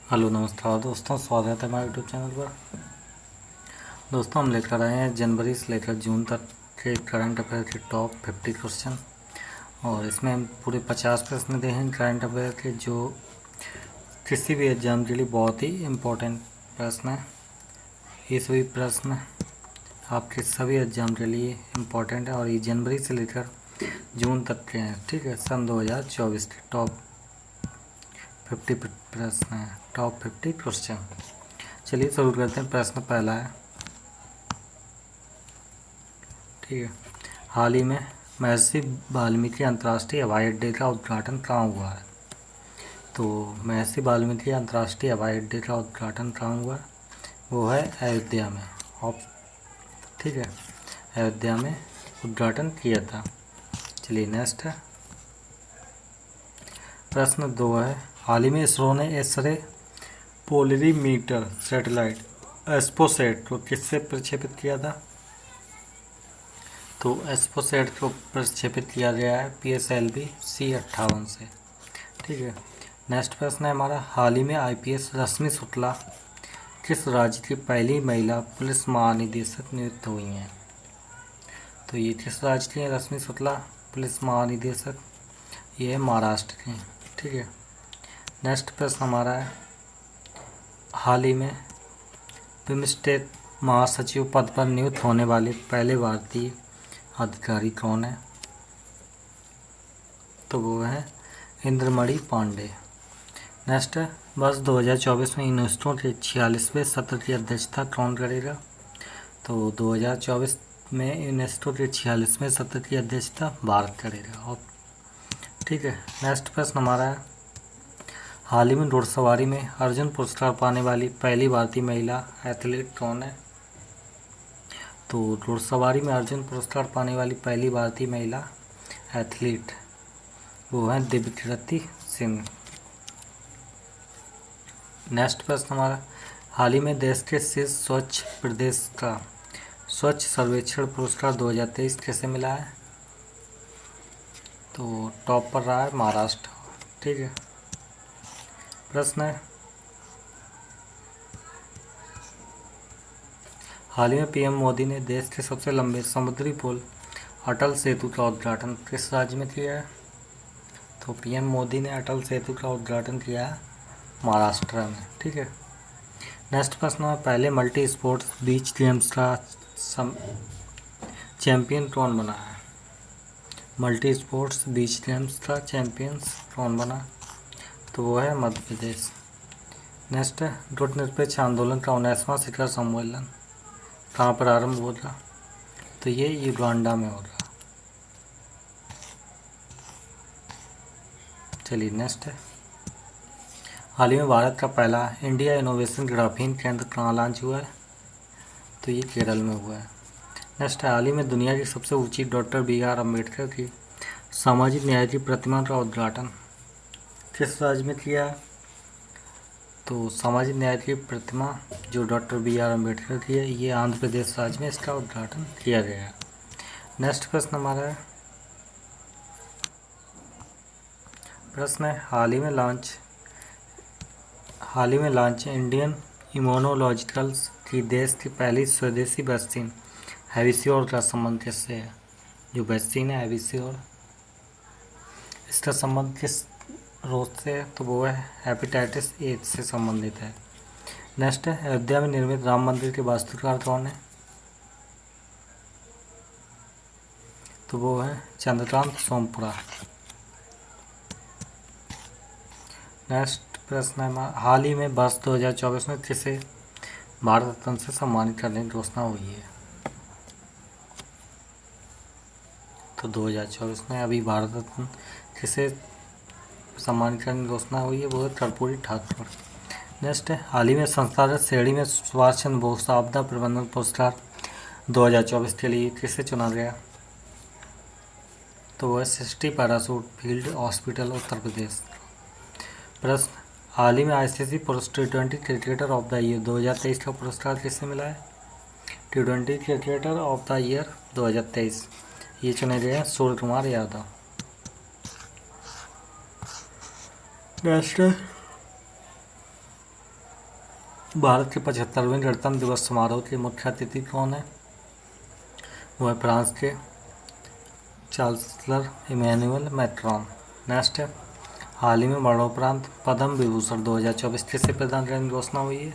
Hello नमस्कार दोस्तों, स्वागत है हमारे यूट्यूब चैनल पर। दोस्तों, हम लेकर आए हैं जनवरी से लेकर जून तक के करंट अफेयर के टॉप 50 क्वेश्चन। और इसमें हम पूरे 50 प्रश्न दे हैं करंट अफेयर के, जो किसी भी एग्जाम के लिए बहुत ही इम्पोर्टेंट प्रश्न है। ये सभी प्रश्न आपके सभी एग्जाम के लिए इम्पोर्टेंट है और ये जनवरी से लेकर जून तक के हैं। ठीक है, सन 2024 के टॉप 50 प्रश्न हैं, टॉप 50 क्वेश्चन। चलिए शुरू करते हैं। प्रश्न पहला है, ठीक है, हाल ही में महर्षि वाल्मीकि अंतर्राष्ट्रीय हवाई अड्डे का उद्घाटन कहाँ हुआ है? तो महर्षि वाल्मीकि अंतर्राष्ट्रीय हवाई अड्डे का उद्घाटन कहाँ हुआ है? वो है अयोध्या में। ठीक है, अयोध्या में उद्घाटन किया था। चलिए नेक्स्ट है, प्रश्न 2 है, हाल ही में इसरो ने एसरे पोलरीमीटर सैटेलाइट एस्पोसैट को किससे प्रक्षेपित किया था? तो एस्पोसैट को प्रक्षेपित किया गया है PSLV C58 से। ठीक है, नेक्स्ट प्रश्न है हमारा, हाल ही में IPS रश्मि शुक्ला किस राज्य की पहली महिला पुलिस महानिदेशक नियुक्त हुई हैं? तो ये किस राज्य की है रश्मि शुक्ला पुलिस महानिदेशक? ये है महाराष्ट्र की। ठीक है, नेक्स्ट प्रश्न हमारा है, हाल ही में बिम्स्टेक महासचिव पद पर नियुक्त होने वाले पहले भारतीय अधिकारी कौन है? तो वो है इंद्रमणि पांडे। नेक्स्ट है, वर्ष 2024 में यूनेस्को के 46वें सत्र की अध्यक्षता कौन करेगा? तो 2024 में यूनेस्को के 46वें सत्र की अध्यक्षता भारत करेगा। और ठीक है, नेक्स्ट प्रश्न हमारा है, हाल ही में घुड़सवारी में अर्जुन पुरस्कार पाने वाली पहली भारतीय महिला एथलीट कौन है? तो घुड़सवारी में अर्जुन पुरस्कार पाने वाली पहली भारतीय महिला एथलीट वो है दिव्यकीर्ति सिंह। नेक्स्ट प्रश्न हमारा, हाल ही में देश के शीर्ष स्वच्छ प्रदेश का स्वच्छ सर्वेक्षण पुरस्कार 2023 कैसे मिला है? तो टॉप पर रहा है महाराष्ट्र। ठीक है, प्रश्न है, हाल ही में PM मोदी ने देश के सबसे लंबे समुद्री पुल अटल सेतु का उद्घाटन किस राज्य में किया है? तो PM मोदी ने अटल सेतु का उद्घाटन किया है महाराष्ट्र में। ठीक है, नेक्स्ट प्रश्न है, पहले मल्टी स्पोर्ट्स बीच गेम्स का चैंपियन कौन बना है? मल्टी स्पोर्ट्स बीच गेम्स का चैंपियन कौन बना? तो वो है मध्य प्रदेश। नेक्स्ट है, गुटनिरपेक्ष आंदोलन का 19वां शिखर सम्मेलन कहाँ पर आरंभ होगा? तो ये युगांडा में होगा। चलिए नेक्स्ट है, हाल ही में भारत का पहला इंडिया इनोवेशन ग्राफीन केंद्र कहाँ लॉन्च हुआ है? तो ये केरल में हुआ है। नेक्स्ट है, हाल ही में दुनिया की सबसे ऊंची डॉक्टर BR अम्बेडकर की सामाजिक न्याय की प्रतिमा का उद्घाटन किस राज्य में किया है? तो सामाजिक न्याय की प्रतिमा जो डॉक्टर BR अम्बेडकर की है, ये आंध्र प्रदेश राज्य में इसका उद्घाटन किया गया है। नेक्स्ट प्रश्न हमारा है, प्रश्न है, हाल ही में लॉन्च इंडियन इम्यूनोलॉजिकल्स की देश की पहली स्वदेशी वैक्सीन हैविसियोर का संबंध किससे है? जो वैक्सीन है हैविसियोर, इसका संबंध किस रोग से है? तो वो है हेपेटाइटिस A से संबंधित है। नेक्स्ट है, अयोध्या में निर्मित राम मंदिर के वास्तुकार कौन है? तो वो है चंद्रकांत सोमपुरा। नेक्स्ट प्रश्न है, हाल ही में वर्ष 2024 में किसे भारत रत्न से सम्मानित करने की घोषणा हुई है? तो 2024 में अभी भारत रत्न किसे सम्मानित करने की घोषणा हुई है? वो है कर्पूरी ठाकुर। नेक्स्ट है, हाल ही में संस्थागत श्रेणी में सुभाष चंद्र बोस आपदा प्रबंधन पुरस्कार 2024 के लिए किसे चुना गया? तो वह 60 parachute field hospital Uttar Pradesh. प्रश्न, हाल ही में ICC पुरुष T20 cricketer of the year 2023 का पुरस्कार किसे मिला है? T20 cricketer of the year 2023 ये चुने गए हैं सूर्य कुमार यादव। नेक्स्ट भारत के 75वें गणतंत्र दिवस समारोह के मुख्य अतिथि कौन है? वो है फ्रांस के चांसलर इमैनुअल मैक्रॉन। नेक्स्ट है, हाल ही में मरणोपरांत पद्म विभूषण 2024 किसे प्रदान करने की घोषणा हुई है?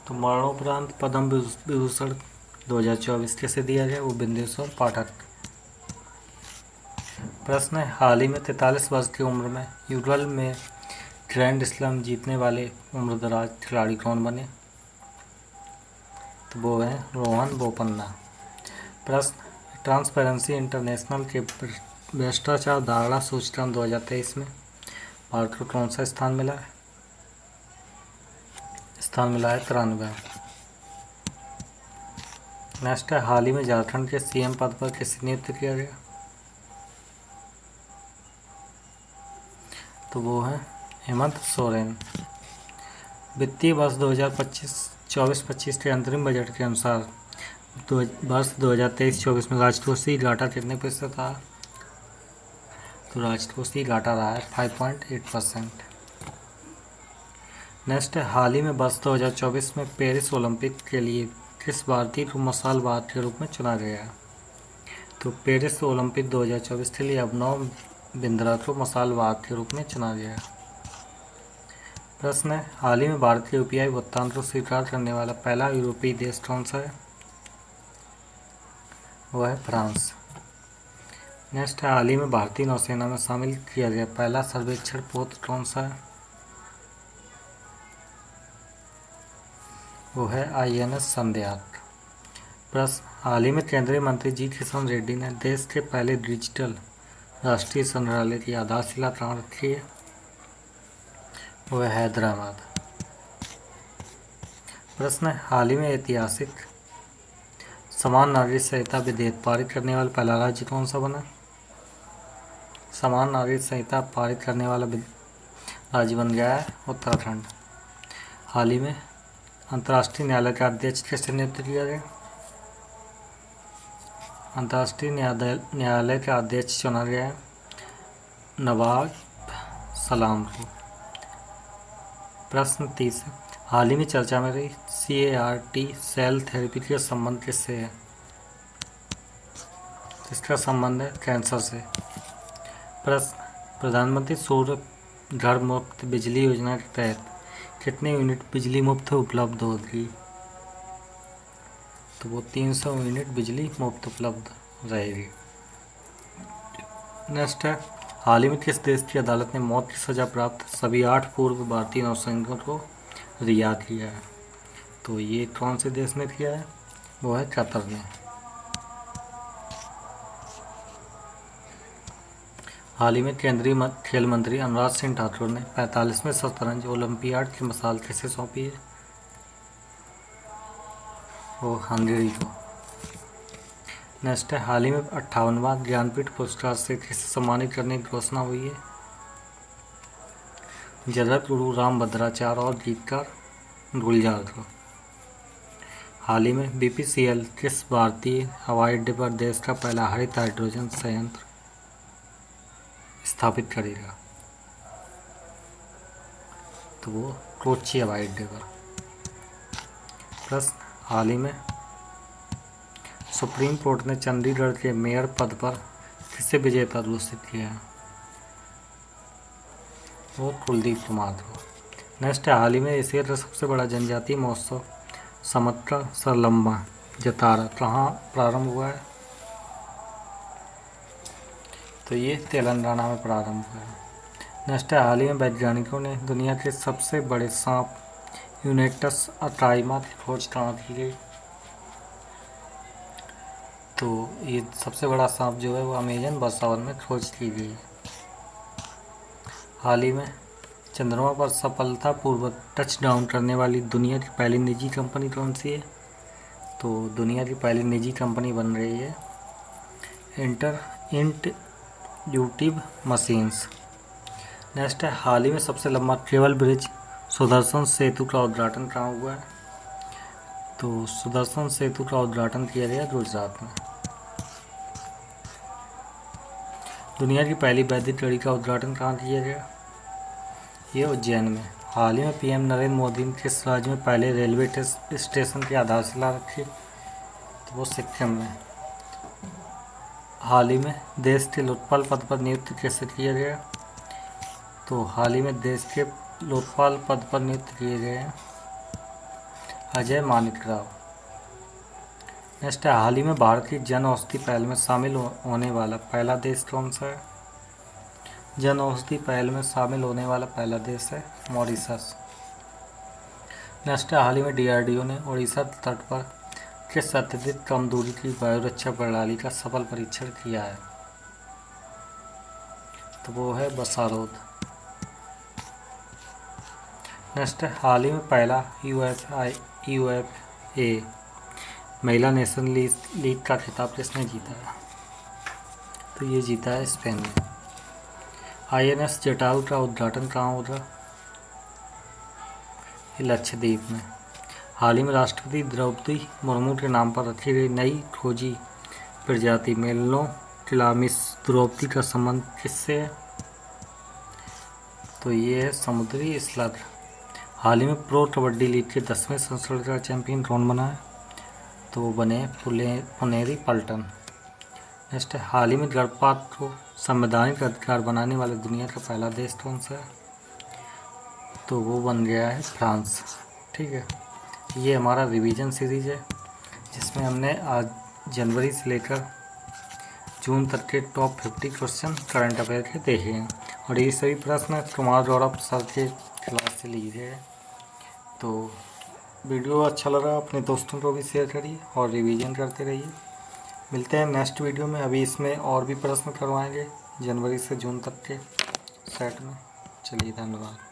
तो मरणोपरांत पद्म विभूषण 2024 किसे दिया गया? वो बिंदेश्वर पाठक। प्रश्न है, हाल ही में 43 वर्ष की उम्र में यूरल में ग्रैंड स्लैम जीतने वाले उम्रदराज खिलाड़ी कौन बने? तो वो है रोहन बोपन्ना। प्रश्न, ट्रांसपेरेंसी इंटरनेशनल के भ्रष्टाचार धारणा सूचकांक 2023 में भारत को कौन सा स्थान मिला है? स्थान मिला है 93। नेक्स्ट है, हाल ही में झारखंड के सीएम पद पर किसे नियुक्त किया गया? तो वो है हेमंत सोरेन। वित्तीय वर्ष 2024-25 के अंतरिम बजट के अनुसार वर्ष 2023-24 में राजकोषीय घाटा कितने प्रतिशत रहा? तो राजकोषीय घाटा रहा है 5.8%। नेक्स्ट है, हाल ही में वर्ष 2024 में पेरिस ओलंपिक के लिए किस भारतीय को मसालबाज के रूप में चुना गया है? तो पेरिस ओलंपिक 2024 के लिए अभिनव बिंद्रा को मसालबाज के रूप में चुना गया है। प्रश्न है, हाल ही में भारत के यूपीआई भुगतान को स्वीकार करने वाला पहला यूरोपीय देश कौन सा है? वह है फ्रांस। नेक्स्ट है, हाल ही में भारतीय नौसेना में शामिल किया गया पहला सर्वेक्षण पोत कौन सा है? वो है INS संध्याक। प्रश्न, हाल ही में केंद्रीय मंत्री जी किशन रेड्डी ने देश के पहले डिजिटल राष्ट्रीय संग्रहालय की आधारशिला कहाँ रखी है? वो है हैदराबाद। प्रश्न है, हाल ही में ऐतिहासिक समान नागरिक संहिता विधेयक पारित करने वाला पहला राज्य कौन सा बना? समान नागरिक संहिता पारित करने वाला राज्य बन गया है उत्तराखंड। हाल ही में अंतर्राष्ट्रीय न्यायालय का अध्यक्ष किसे नियुक्त किया गया? अंतर्राष्ट्रीय न्यायालय का अध्यक्ष चुना गया है नवाब सलाम को। प्रश्न 30, हाल ही में चर्चा में रही CAR-T सेल थेरेपी का संबंध किससे है? इसका संबंध है कैंसर से। प्रश्न, प्रधानमंत्री सौर घर मुफ्त बिजली योजना के तहत कितने यूनिट बिजली मुफ्त उपलब्ध होगी? तो वो 300 यूनिट बिजली मुफ्त उपलब्ध रहेगी। नेक्स्ट है, हाल ही में किस देश की अदालत ने मौत की सज़ा प्राप्त सभी 8 पूर्व भारतीय नौसैनिकों को रिहा किया है? तो ये कौन से देश ने किया है? वो है कतर ने। हाल ही में केंद्रीय खेल मंत्री अनुराग सिंह ठाकुर ने 45वें शतरंज ओलंपियाड की मिसाल किसे सौंपी है? वो हंगरी को। नेक्स्ट है, हाल ही में 58वां ज्ञानपीठ पुरस्कार से किसे सम्मानित करने की घोषणा हुई है? जगत गुरु रामभद्राचार्य और गीतकार गुलजार को। हाल ही में BPCL किस भारतीय हवाई अड्डे पर देश का पहला हरित हाइड्रोजन संयंत्र स्थापित करेगा? तो वो कोच्चि हवाई अड्डे पर। प्रश्न, हाल ही में सुप्रीम कोर्ट ने चंडीगढ़ के मेयर पद पर किसे विजेता घोषित किया है? वो कुलदीप कुमार को। नेक्स्ट है, हाल ही में एशिया का सबसे बड़ा जनजातीय महोत्सव समक्का सरलम्बा जतारा कहाँ प्रारंभ हुआ है? तो ये तेलंगाना में प्रारंभ हुआ है। नेक्स्ट है, हाल ही में वैज्ञानिकों ने दुनिया के सबसे बड़े सांप यूनेक्टस अट्राइमा की खोज कहाँ की गई? तो ये सबसे बड़ा सांप जो है वो अमेजन वर्षावन में खोज की गई है। हाल ही में चंद्रमा पर सफलतापूर्वक टच डाउन करने वाली दुनिया की पहली निजी कंपनी कौन सी है? तो दुनिया की पहली निजी कंपनी बन रही है इंट्यूटिव मशीन्स। नेक्स्ट है, हाल ही में सबसे लंबा केबल ब्रिज सुदर्शन सेतु का उद्घाटन कहाँ हुआ है? तो सुदर्शन सेतु का उद्घाटन किया गया गुजरात में। दुनिया की पहली वैदिक घड़ी का उद्घाटन कहाँ किया गया? ये उज्जैन में। हाल ही में पीएम नरेंद्र मोदी ने किस राज्य में पहले रेलवे स्टेशन की आधारशिला रखी? तो वो सिक्किम में। हाल ही में देश के लोकपाल पद पर नियुक्त कैसे किया गया? तो हाल ही में देश के लोकपाल पद पर नियुक्त किए गए हैं अजय मानिकराव। नेक्स्ट है, हाल ही में भारत की जन औषधि पहल में शामिल होने वाला पहला देश कौन सा है? जन औषधि पहल में शामिल होने वाला पहला देश है मॉरिशस। नेक्स्ट है, हाल ही में डीआरडीओ ने उड़ीसा तट पर किस अत्यधिक कम दूरी की वायुरक्षा प्रणाली का सफल परीक्षण किया है? तो वो है बसारोद। नेक्स्ट है, हाल ही में पहला यूएफए महिला नेशन लीग का खिताब किसने जीता है? तो ये जीता है स्पेन ने। आईएनएस जटायु का उद्घाटन कहाँ होगा? लक्षद्वीप में। हाल ही में राष्ट्रपति द्रौपदी मुर्मू के नाम पर रखी गई नई खोजी प्रजाति मेलिनोक्लामिस द्रौपदी का संबंध किससे है? तो ये है समुद्री स्लग। हाल ही में प्रो कबड्डी लीग के 10वें संस्करण का चैंपियन कौन बना है? तो वो बने पुनेरी पल्टन। नेक्स्ट है, हाल ही में गर्भपात को संवैधानिक अधिकार बनाने वाले दुनिया का पहला देश कौन सा है? तो वो बन गया है फ्रांस। ठीक है, ये हमारा रिवीजन सीरीज है जिसमें हमने आज जनवरी से लेकर जून तक के टॉप 50 क्वेश्चन करंट अफेयर के देखे हैं और ये सभी प्रश्न कुमार गौरव सर के क्लास से लिए गए। तो वीडियो अच्छा लगा अपने दोस्तों को भी शेयर करिए और रिवीजन करते रहिए। मिलते हैं नेक्स्ट वीडियो में। अभी इसमें और भी प्रश्न करवाएंगे जनवरी से जून तक के सेट में। चलिए, धन्यवाद।